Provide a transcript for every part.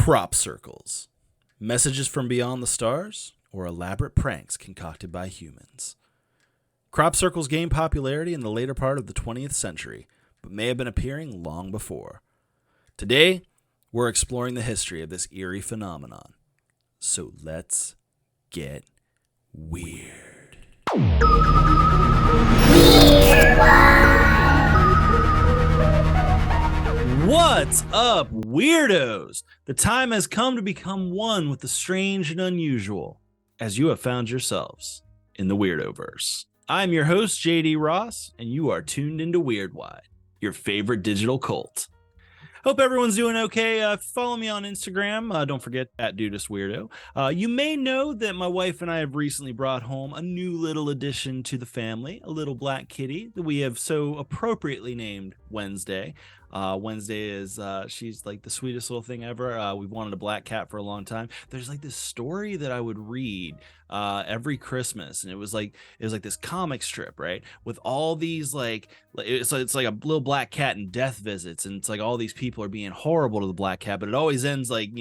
Crop circles. Messages from beyond the stars, or elaborate pranks concocted by humans. Crop circles gained popularity in the later part of the 20th century, but may have been appearing long before. Today, we're exploring the history of this eerie phenomenon. So let's get weird. What's up, weirdos? The time has come to become one with the strange and unusual, as you have found yourselves in the Weirdoverse. I'm your host, JD Ross, and you are tuned into Weirdwide, your favorite digital cult. Hope everyone's doing okay. Follow me on Instagram. Don't forget @DudistWeirdo. You may know that my wife and I have recently brought home a new little addition to the family, a little black kitty that we have so appropriately named Wednesday. Wednesday is she's like the sweetest little thing ever. We've wanted a black cat for a long time. There's like this story that I would read every Christmas, and it was like this comic strip, right, with all these it's like a little black cat and death visits, and it's like all these people are being horrible to the black cat, but it always ends like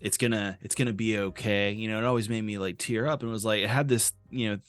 it's gonna be okay. It always made me like tear up, and it was like it had this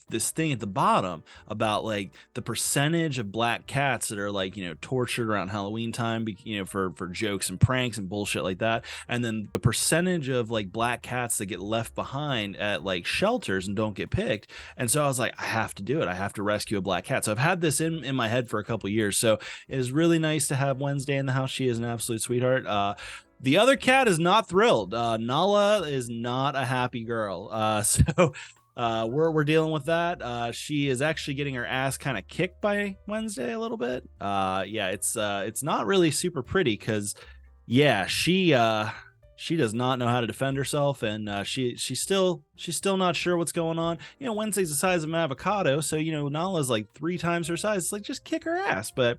this thing at the bottom about like the percentage of black cats that are like tortured around Halloween time, for jokes and pranks and bullshit like that, and then the percentage of like black cats that get left behind at like shelters and don't get picked. And so I was like, I have to do it. I have to rescue a black cat. So I've had this in my head for a couple years. So it is really nice to have Wednesday in the house. She is an absolute sweetheart. The other cat is not thrilled. Nala is not a happy girl. So we're dealing with that. She is actually getting her ass kind of kicked by Wednesday a little bit. It's not really super pretty because she does not know how to defend herself, and she's still not sure what's going on. Wednesday's the size of an avocado, so Nala's like 3 times her size. It's like, just kick her ass, but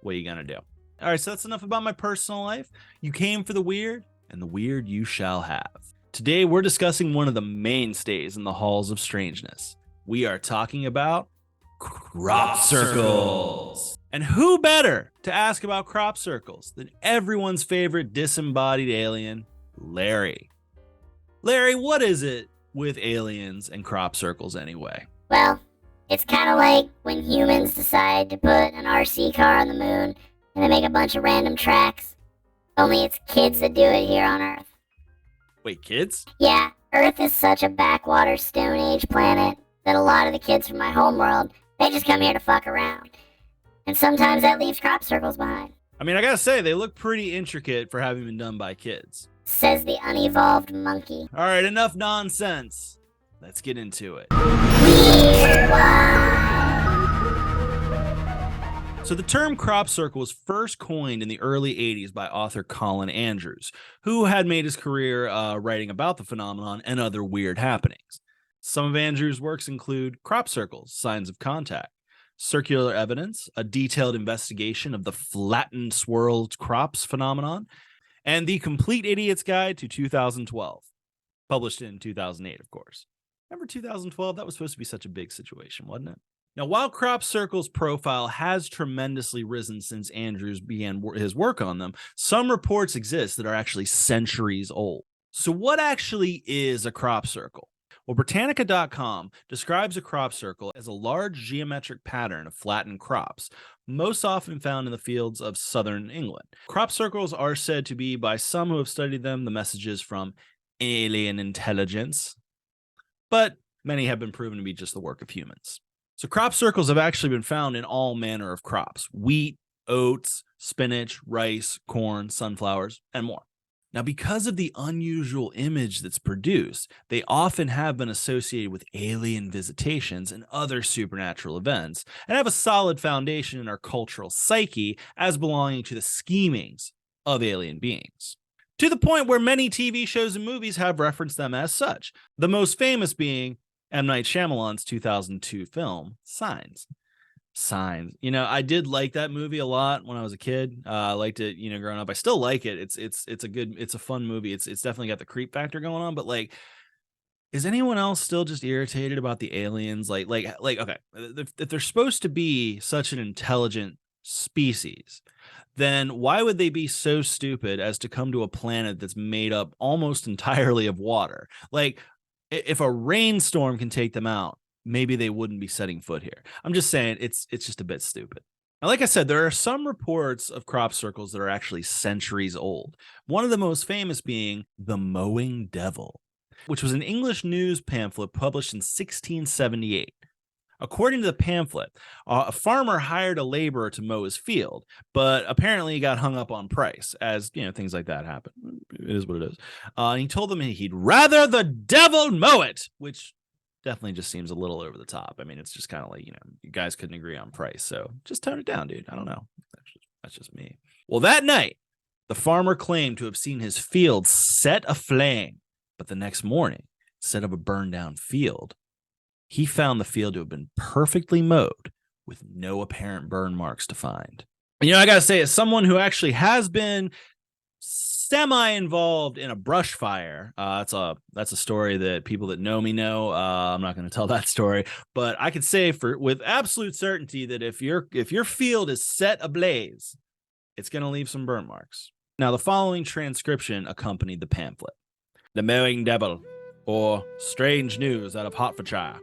what are you gonna do? All right, so that's enough about my personal life. You came for the weird, and the weird you shall have. Today, we're discussing one of the mainstays in the halls of strangeness. We are talking about crop circles. And who better to ask about crop circles than everyone's favorite disembodied alien, Larry. Larry, what is it with aliens and crop circles anyway? Well, it's kind of like when humans decide to put an RC car on the moon and they make a bunch of random tracks. Only it's kids that do it here on Earth. Wait, kids? Yeah, Earth is such a backwater Stone Age planet that a lot of the kids from my homeworld, they just come here to fuck around. And sometimes that leaves crop circles behind. I mean, I gotta say, they look pretty intricate for having been done by kids. Says the unevolved monkey. All right, enough nonsense. Let's get into it. So the term crop circle was first coined in the early 80s by author Colin Andrews, who had made his career writing about the phenomenon and other weird happenings. Some of Andrews' works include Crop Circles, Signs of Contact, Circular Evidence, a detailed investigation of the flattened swirled crops phenomenon, and The Complete Idiot's Guide to 2012, published in 2008, of course. Remember 2012? That was supposed to be such a big situation, wasn't it? Now, while Crop Circle's profile has tremendously risen since Andrews began his work on them, some reports exist that are actually centuries old. So what actually is a crop circle? Well, Britannica.com describes a crop circle as a large geometric pattern of flattened crops, most often found in the fields of southern England. Crop circles are said to be, by some who have studied them, the messages from alien intelligence, but many have been proven to be just the work of humans. So crop circles have actually been found in all manner of crops: wheat, oats, spinach, rice, corn, sunflowers, and more. Now, because of the unusual image that's produced, they often have been associated with alien visitations and other supernatural events, and have a solid foundation in our cultural psyche as belonging to the schemings of alien beings. To the point where many TV shows and movies have referenced them as such, the most famous being M. Night Shyamalan's 2002 film, Signs. I did like that movie a lot when I was a kid. I liked it, growing up. I still like it. It's a fun movie. It's definitely got the creep factor going on, but like, is anyone else still just irritated about the aliens? Okay, if they're supposed to be such an intelligent species, then why would they be so stupid as to come to a planet that's made up almost entirely of water? Like, if a rainstorm can take them out, maybe they wouldn't be setting foot here. I'm just saying it's just a bit stupid. Now, like I said, there are some reports of crop circles that are actually centuries old. One of the most famous being the Mowing Devil, which was an English news pamphlet published in 1678. According to the pamphlet, a farmer hired a laborer to mow his field, but apparently he got hung up on price, as things like that happen. It is what it is. And he told them he'd rather the devil mow it, which definitely just seems a little over the top. I mean, it's just kind of like, you guys couldn't agree on price, so just tone it down, dude. I don't know. That's just me. Well, that night, the farmer claimed to have seen his field set aflame, but the next morning, instead of a burned down field, he found the field to have been perfectly mowed with no apparent burn marks to find. I gotta say, as someone who actually has been semi-involved in a brush fire, that's a story that people that know me know. I'm not going to tell that story, but I could say with absolute certainty that if your field is set ablaze, it's going to leave some burn marks. Now, the following transcription accompanied the pamphlet: The Mowing Devil, or Strange News out of Hertfordshire.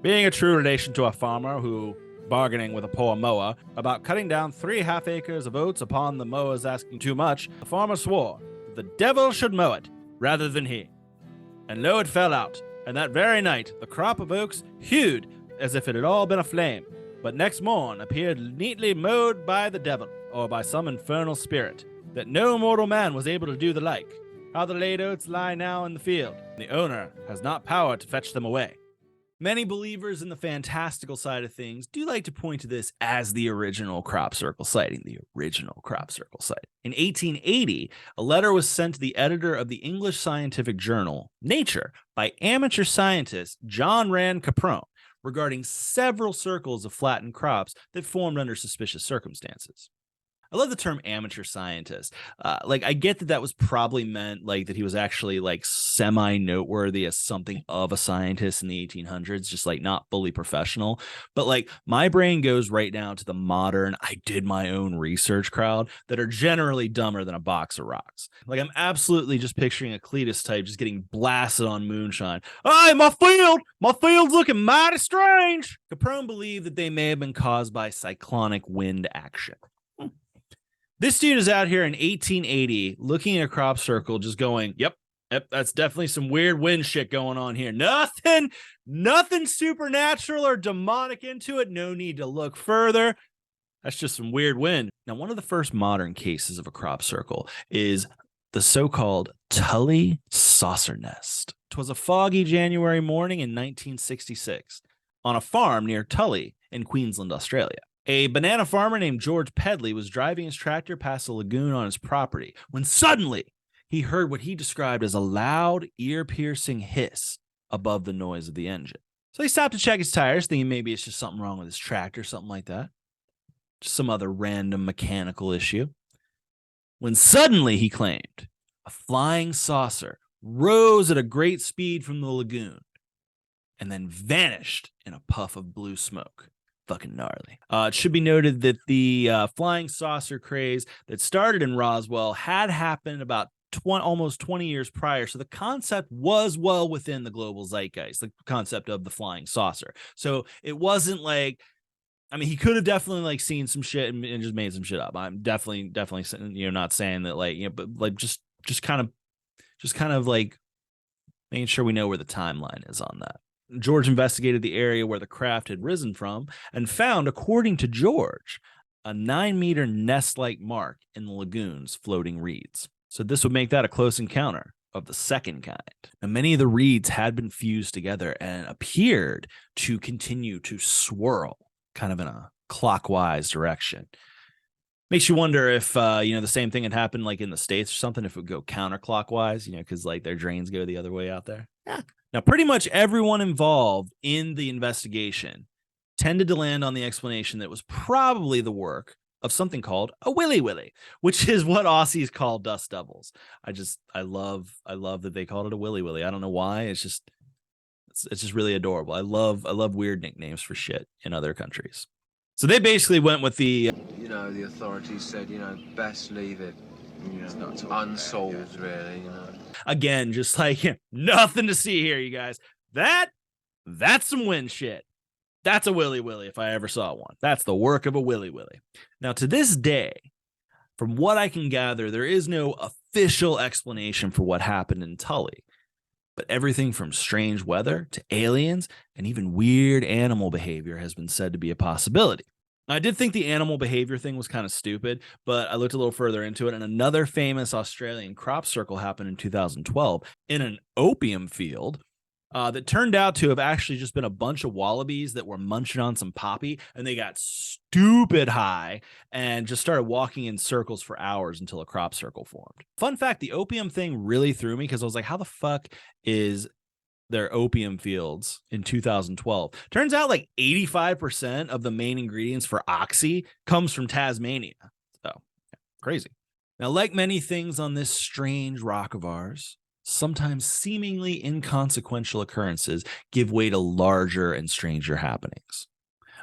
Being a true relation to a farmer who, bargaining with a poor mower about cutting down 3.5 acres of oats upon the mower's asking too much, the farmer swore that the devil should mow it rather than he. And lo, it fell out, and that very night the crop of oaks hewed as if it had all been aflame, but next morn appeared neatly mowed by the devil, or by some infernal spirit, that no mortal man was able to do the like. How the laid oats lie now in the field, and the owner has not power to fetch them away. Many believers in the fantastical side of things do like to point to this as the original crop circle sighting, In 1880, a letter was sent to the editor of the English scientific journal, Nature, by amateur scientist John Rand Caprone regarding several circles of flattened crops that formed under suspicious circumstances. I love the term amateur scientist. I get that was probably meant that he was actually semi-noteworthy as something of a scientist in the 1800s, just not fully professional. But my brain goes right now to the modern, I did my own research crowd that are generally dumber than a box of rocks. I'm absolutely just picturing a Cletus type just getting blasted on moonshine. Hey, my field's looking mighty strange. Caprone believed that they may have been caused by cyclonic wind action. This dude is out here in 1880 looking at a crop circle just going, yep, that's definitely some weird wind shit going on here. Nothing supernatural or demonic into it. No need to look further. That's just some weird wind. Now, one of the first modern cases of a crop circle is the so-called Tully saucer nest. It was a foggy January morning in 1966 on a farm near Tully in Queensland, Australia. A banana farmer named George Pedley was driving his tractor past a lagoon on his property when suddenly he heard what he described as a loud, ear-piercing hiss above the noise of the engine. So he stopped to check his tires, thinking maybe it's just something wrong with his tractor, something like that. Just some other random mechanical issue. When suddenly, he claimed, a flying saucer rose at a great speed from the lagoon and then vanished in a puff of blue smoke. Fucking gnarly. It should be noted that the flying saucer craze that started in Roswell had happened about almost 20 years prior. So the concept was well within the global zeitgeist, the concept of the flying saucer. So it wasn't he could have definitely seen some shit and just made some shit up. I'm definitely not saying that but just kind of making sure we know where the timeline is on that. George investigated the area where the craft had risen from and found, according to George, a 9-meter nest-like mark in the lagoon's floating reeds. So this would make that a close encounter of the second kind. Now, many of the reeds had been fused together and appeared to continue to swirl kind of in a clockwise direction. Makes you wonder if, the same thing had happened in the States or something, if it would go counterclockwise, because their drains go the other way out there. Yeah. Now, pretty much everyone involved in the investigation tended to land on the explanation that was probably the work of something called a willy willy, which is what Aussies call dust devils. I love that they called it a willy willy. I don't know why. It's just really adorable. I love weird nicknames for shit in other countries. So they basically went with the The authorities said, best leave it, unsolved, really, again, just like nothing to see here, you guys. That's some wind shit. That's a willy willy if I ever saw one. That's the work of a willy willy. Now, to this day, from what I can gather, there is no official explanation for what happened in Tully. But everything from strange weather to aliens and even weird animal behavior has been said to be a possibility. I did think the animal behavior thing was kind of stupid, but I looked a little further into it, and another famous Australian crop circle happened in 2012 in an opium field that turned out to have actually just been a bunch of wallabies that were munching on some poppy, and they got stupid high and just started walking in circles for hours until a crop circle formed. Fun fact, the opium thing really threw me because I was like, how the fuck is their opium fields in 2012? Turns out like 85% of the main ingredients for oxy comes from Tasmania. So crazy. Now, like many things on this strange rock of ours, sometimes seemingly inconsequential occurrences give way to larger and stranger happenings.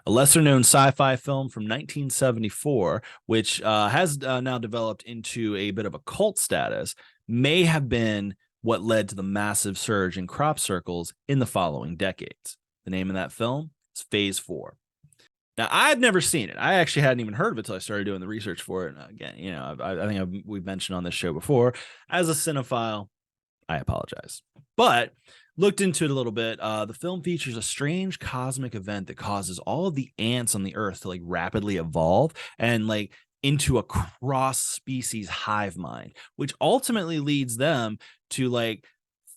A lesser-known sci-fi film from 1974, which has now developed into a bit of a cult status, may have been what led to the massive surge in crop circles in the following decades. The name of that film is Phase 4. Now, I've never seen it. I actually hadn't even heard of it until I started doing the research for it. And again, I think we've mentioned on this show before, as a cinephile, I apologize. But looked into it a little bit. The film features a strange cosmic event that causes all of the ants on the earth to like rapidly evolve and like into a cross-species hive mind, which ultimately leads them to like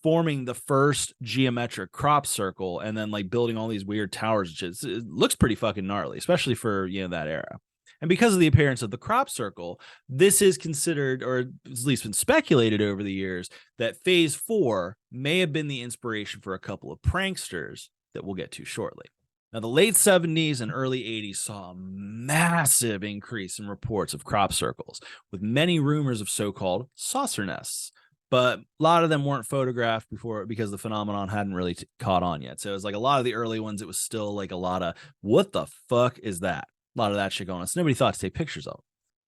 forming the first geometric crop circle and then like building all these weird towers. It looks pretty fucking gnarly, especially for that era. And because of the appearance of the crop circle, this is considered, or at least been speculated over the years, that Phase 4 may have been the inspiration for a couple of pranksters that we'll get to shortly. Now, the late 70s and early 80s saw a massive increase in reports of crop circles, with many rumors of so-called saucer nests. But a lot of them weren't photographed before because the phenomenon hadn't really caught on yet. So it was like a lot of the early ones, it was still like a lot of, what the fuck is that? A lot of that shit going on. So nobody thought to take pictures of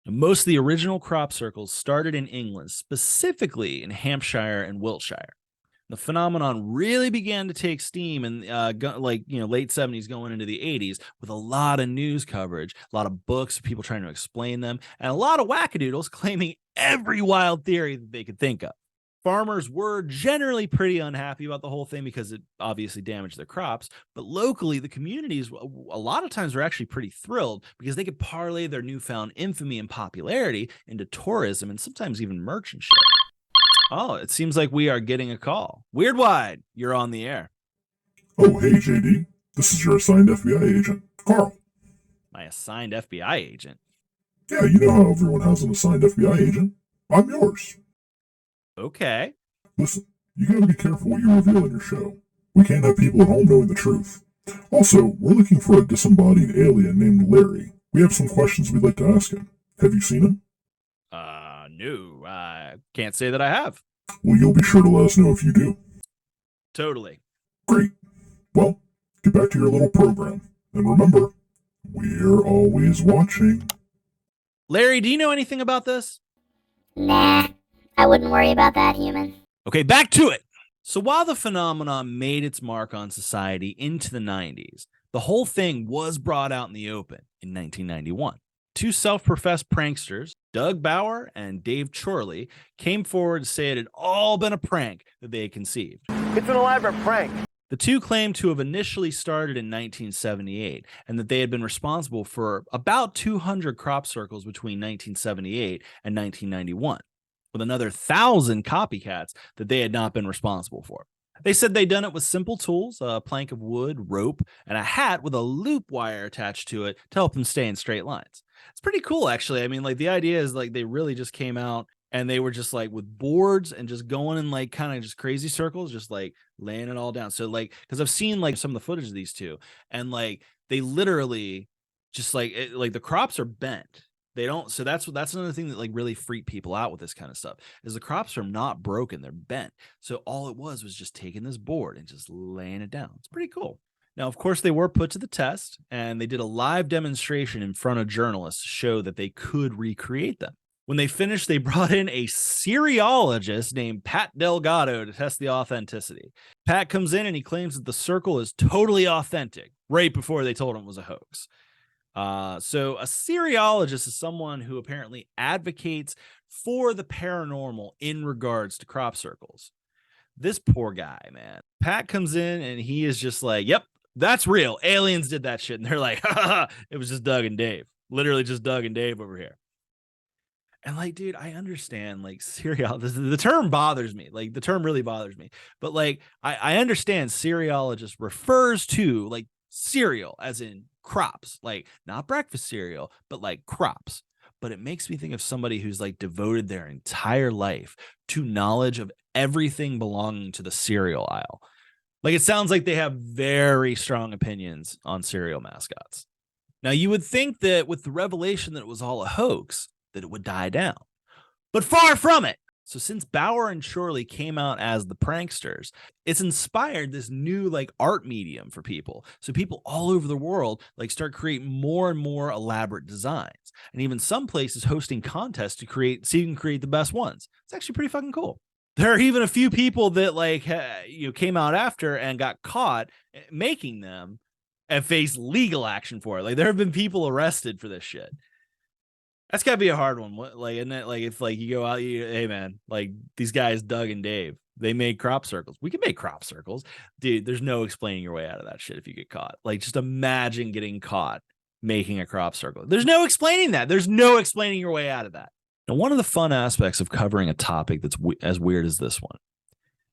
it. Most of the original crop circles started in England, specifically in Hampshire and Wiltshire. The phenomenon really began to take steam in late 70s going into the 80s with a lot of news coverage, a lot of books, people trying to explain them, and a lot of wackadoodles claiming every wild theory that they could think of. Farmers were generally pretty unhappy about the whole thing because it obviously damaged their crops, but locally the communities a lot of times were actually pretty thrilled because they could parlay their newfound infamy and popularity into tourism and sometimes even merchant shit. Oh, it seems like we are getting a call. Weirdwide, you're on the air. Oh, hey, JD. This is your assigned FBI agent, Carl. My assigned FBI agent? Yeah, you know how everyone has an assigned FBI agent. I'm yours. Okay. Listen, you gotta be careful what you reveal in your show. We can't have people at home knowing the truth. Also, we're looking for a disembodied alien named Larry. We have some questions we'd like to ask him. Have you seen him? No, I can't say that I have. Well, you'll be sure to let us know if you do. Totally. Great. Well, get back to your little program. And remember, we're always watching. Larry, do you know anything about this? Nah, I wouldn't worry about that, human. Okay, back to it. So while the phenomenon made its mark on society into the 90s, the whole thing was brought out in the open in 1991. Two self-professed pranksters, Doug Bauer and Dave Chorley, came forward to say it had all been a prank that they had conceived. It's an elaborate prank. The two claimed to have initially started in 1978 and that they had been responsible for about 200 crop circles between 1978 and 1991, with another 1,000 copycats that they had not been responsible for. They said they'd done it with simple tools, a plank of wood, rope, and a hat with a loop wire attached to it to help them stay in straight lines. It's pretty cool, actually. I mean, like, the idea is like they really just came out and they were just like with boards and just going in like kind of just crazy circles, just like laying it all down. So like, because I've seen like some of the footage of these two, and like they literally just like like the crops are bent. They don't. So that's another thing that like really freaked people out with this kind of stuff is the crops are not broken. They're bent. So all it was just taking this board and just laying it down. It's pretty cool. Now, of course, they were put to the test, and they did a live demonstration in front of journalists to show that they could recreate them. When they finished, they brought in a Siriologist named Pat Delgado to test the authenticity. Pat comes in and he claims that the circle is totally authentic, right before they told him it was a hoax. So a Siriologist is someone who apparently advocates for the paranormal in regards to crop circles. This poor guy, man. Pat comes in and he is just like, yep, that's real. Aliens did that shit. And they're like, it was just Doug and Dave. Literally just Doug and Dave over here. And like, dude, I understand like the term bothers me. Like the term really bothers me. But like, I understand Siriologist refers to like cereal as in crops, like not breakfast cereal, but like crops. But it makes me think of somebody who's like devoted their entire life to knowledge of everything belonging to the cereal aisle. Like it sounds like they have very strong opinions on cereal mascots. Now you would think that with the revelation that it was all a hoax, that it would die down, but far from it. So since Bauer and Shorley came out as the pranksters, it's inspired this new like art medium for people. So people all over the world like start creating more and more elaborate designs, and even some places hosting contests to create the best ones. It's actually pretty fucking cool. There are even a few people that like came out after and got caught making them and faced legal action for it. Like there have been people arrested for this shit. That's gotta be a hard one. Like, isn't it? Like, if like you go out, hey man, like these guys, Doug and Dave, they made crop circles. We can make crop circles, dude. There's no explaining your way out of that shit if you get caught. Like, just imagine getting caught making a crop circle. There's no explaining that. There's no explaining your way out of that. Now, one of the fun aspects of covering a topic that's as weird as this one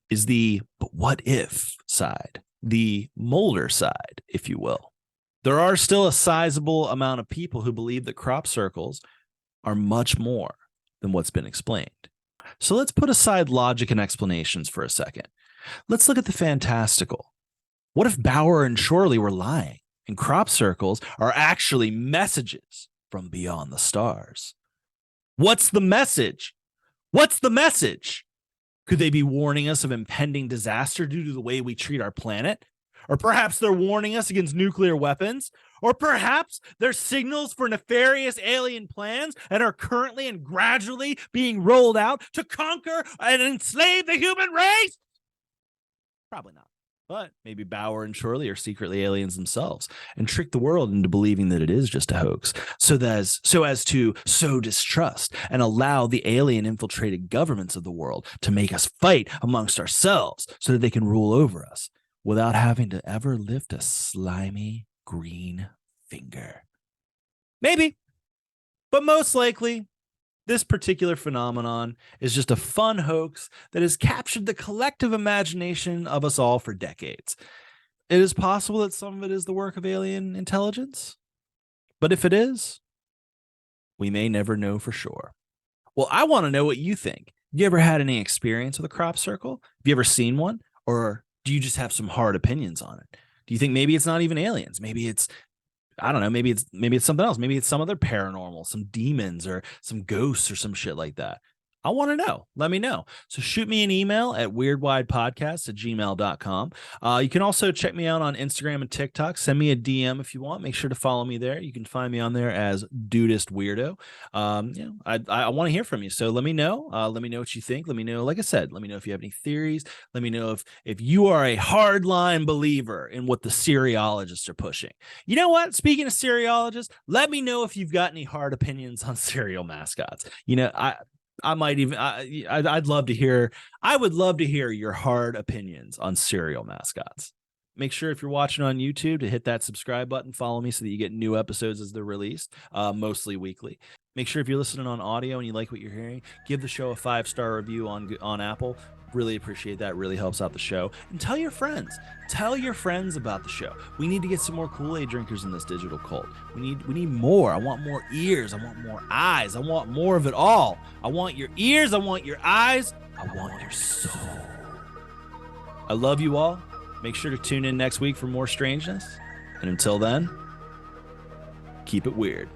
is the "but what if" side, the Mulder side, if you will. There are still a sizable amount of people who believe that crop circles are much more than what's been explained. So let's put aside logic and explanations for a second. Let's look at the fantastical. What if Bauer and Shorley were lying and crop circles are actually messages from beyond the stars? What's the message? What's the message? Could they be warning us of impending disaster due to the way we treat our planet? Or perhaps they're warning us against nuclear weapons? Or perhaps they're signals for nefarious alien plans and are currently and gradually being rolled out to conquer and enslave the human race? Probably not. But maybe Bauer and Shorley are secretly aliens themselves and trick the world into believing that it is just a hoax, so as to sow distrust and allow the alien infiltrated governments of the world to make us fight amongst ourselves so that they can rule over us without having to ever lift a slimy green finger. Maybe, but most likely, this particular phenomenon is just a fun hoax that has captured the collective imagination of us all for decades. It is possible that some of it is the work of alien intelligence, but if it is, we may never know for sure. Well, I want to know what you think. Have you ever had any experience with a crop circle? Have you ever seen one? Or do you just have some hard opinions on it? Do you think maybe it's not even aliens? Maybe it's, I don't know, maybe it's something else. Maybe it's some other paranormal, some demons or some ghosts or some shit like that. I want to know. Let me know. So shoot me an email at weirdwidepodcast@gmail.com. You can also check me out on Instagram and TikTok. Send me a DM if you want. Make sure to follow me there. You can find me on there as Dudist Weirdo. I want to hear from you. So let me know. Let me know what you think. Let me know, like I said, let me know if you have any theories. Let me know if you are a hardline believer in what the Siriologists are pushing. You know what? Speaking of Siriologists, let me know if you've got any hard opinions on cereal mascots. You know, I might even, I'd love to hear, I would love to hear your hard opinions on cereal mascots. Make sure if you're watching on YouTube to hit that subscribe button, follow me so that you get new episodes as they're released, mostly weekly. Make sure if you're listening on audio and you like what you're hearing, give the show a 5-star review on Apple. Really appreciate that. Really helps out the show. And tell your friends. Tell your friends about the show. We need to get some more Kool-Aid drinkers in this digital cult. We need more. I want more ears. I want more eyes. I want more of it all. I want your ears. I want your eyes. I want your soul. I love you all. Make sure to tune in next week for more strangeness. And until then, keep it weird.